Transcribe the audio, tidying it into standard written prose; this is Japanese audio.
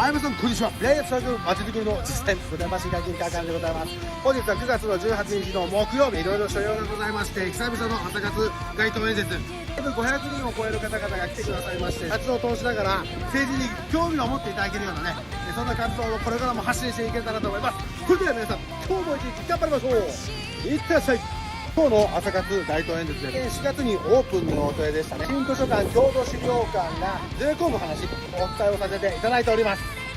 はい、皆さんこんにちは。レイヤースタジオまちづくりの実践豚橋ヒカキンカカンでございます。本日は9月の18日の木曜日、いろいろ所要がございまして、久々の朝活街頭演説、500人を超える方々が来てくださいまして、活動を通しながら政治に興味を持っていただけるようなね、そんな活動をこれからも発信していけたらと思います。それでは皆さん、今日も一日頑張りましょう。いってらっしゃい。今日の朝活街頭演説で4月にオープンの予定でしたね。新図書館郷土資料館がずれ込む話、お伝えをさせていただいております。